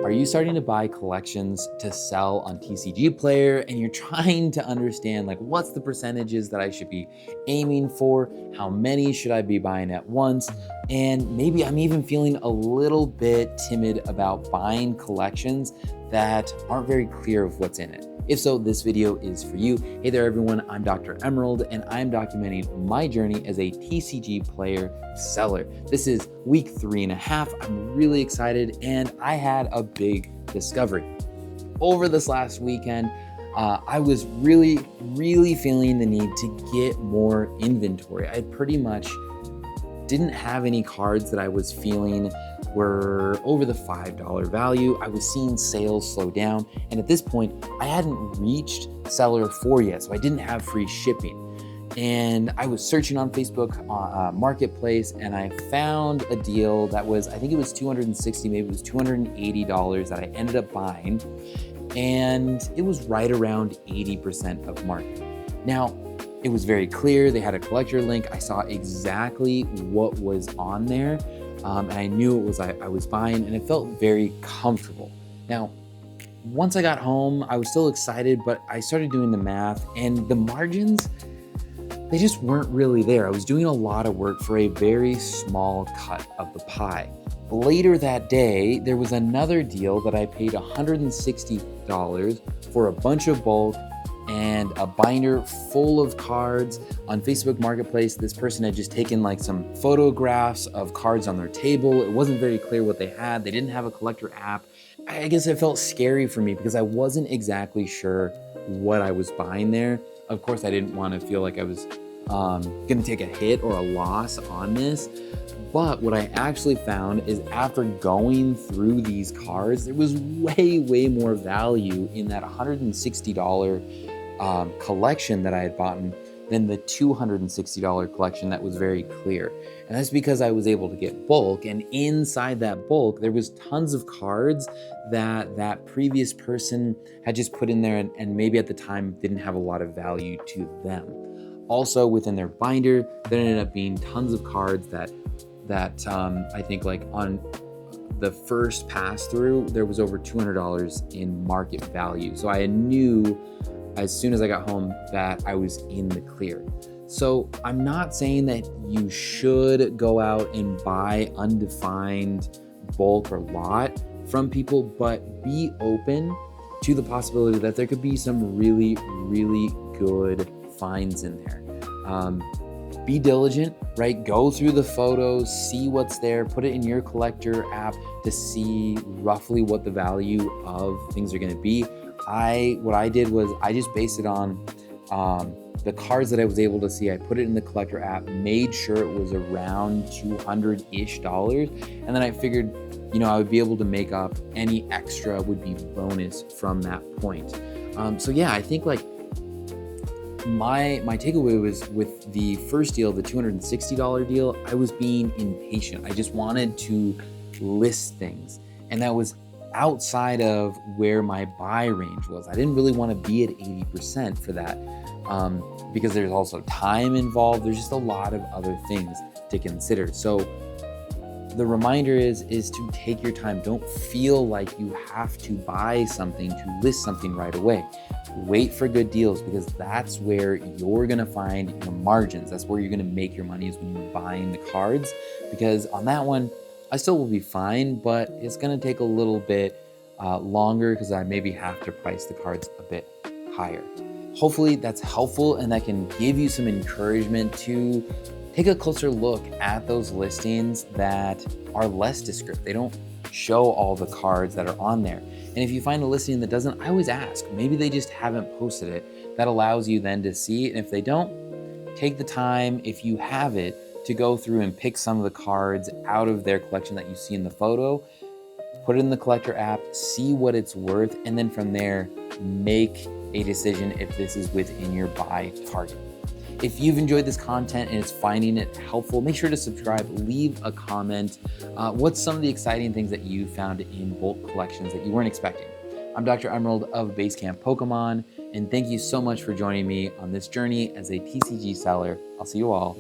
Are you starting to buy collections to sell on TCGPlayer and you're trying to understand like what's the percentages that I should be aiming for? How many should I be buying at once? And maybe I'm even feeling a little bit timid about buying collections that aren't very clear of what's in it. If so, this video is for you. Hey there everyone, I'm Dr. Emerald and I'm documenting my journey as a TCGPlayer seller. This is week 3.5. I'm really excited and I had a big discovery. Over this last weekend, I was really feeling the need to get more inventory. I pretty much didn't have any cards that I was feeling were over the $5 value. I was seeing sales slow down. And at this point, I hadn't reached seller 4 yet, so I didn't have free shipping. And I was searching on Facebook Marketplace and I found a deal that was, I think it was $260, maybe it was $280 that I ended up buying. And it was right around 80% of market. Now, it was very clear. They had a collector link. I saw exactly what was on there. And I knew it was I was buying and it felt very comfortable. Now, once I got home, I was still excited, but I started doing the math and the margins, they just weren't really there. I was doing a lot of work for a very small cut of the pie. Later that day, there was another deal that I paid $160 for a bunch of bulk and a binder full of cards. On Facebook Marketplace, this person had just taken like some photographs of cards on their table. It wasn't very clear what they had. They didn't have a collector app. I guess it felt scary for me because I wasn't exactly sure what I was buying there. Of course, I didn't want to feel like I was gonna take a hit or a loss on this. But what I actually found is after going through these cards, there was way more value in that $160 collection that I had bought than the $260 collection that was very clear. And that's because I was able to get bulk, and inside that bulk, there was tons of cards that previous person had just put in there and maybe at the time didn't have a lot of value to them. Also within their binder, there ended up being tons of cards that I think like on the first pass through, there was over $200 in market value. So I knew as soon as I got home that I was in the clear. So I'm not saying that you should go out and buy undefined bulk or lot from people, but be open to the possibility that there could be some really good finds in there. Be diligent, right? Go through the photos, see what's there, put it in your collector app to see roughly what the value of things are going to be. What I did was I just based it on the cards that I was able to see. I put it in the collector app, made sure it was around $200-ish, and then I figured, I would be able to make up any extra would be bonus from that point. So yeah, I think like my takeaway was with the first deal, the $260 deal, I was being impatient. I just wanted to list things, and that was outside of where my buy range was. I didn't really want to be at 80% for that because there's also time involved. There's just a lot of other things to consider. So the reminder is to take your time. Don't feel like you have to buy something to list something right away. Wait for good deals because that's where you're going to find your margins. That's where you're going to make your money is when you're buying the cards, because on that one, I still will be fine, but it's going to take a little bit longer because I maybe have to price the cards a bit higher. Hopefully that's helpful and that can give you some encouragement to take a closer look at those listings that are less descriptive. They don't show all the cards that are on there. And if you find a listing that doesn't, I always ask, maybe they just haven't posted it. That allows you then to see. And if they don't, take the time, if you have it, to go through and pick some of the cards out of their collection that you see in the photo, put it in the collector app, see what it's worth, and then from there, make a decision if this is within your buy target. If you've enjoyed this content and it's finding it helpful, make sure to subscribe, leave a comment. What's some of the exciting things that you found in bulk collections that you weren't expecting? I'm Dr. Emerald of Basecamp Pokemon, and thank you so much for joining me on this journey as a TCG seller. I'll see you all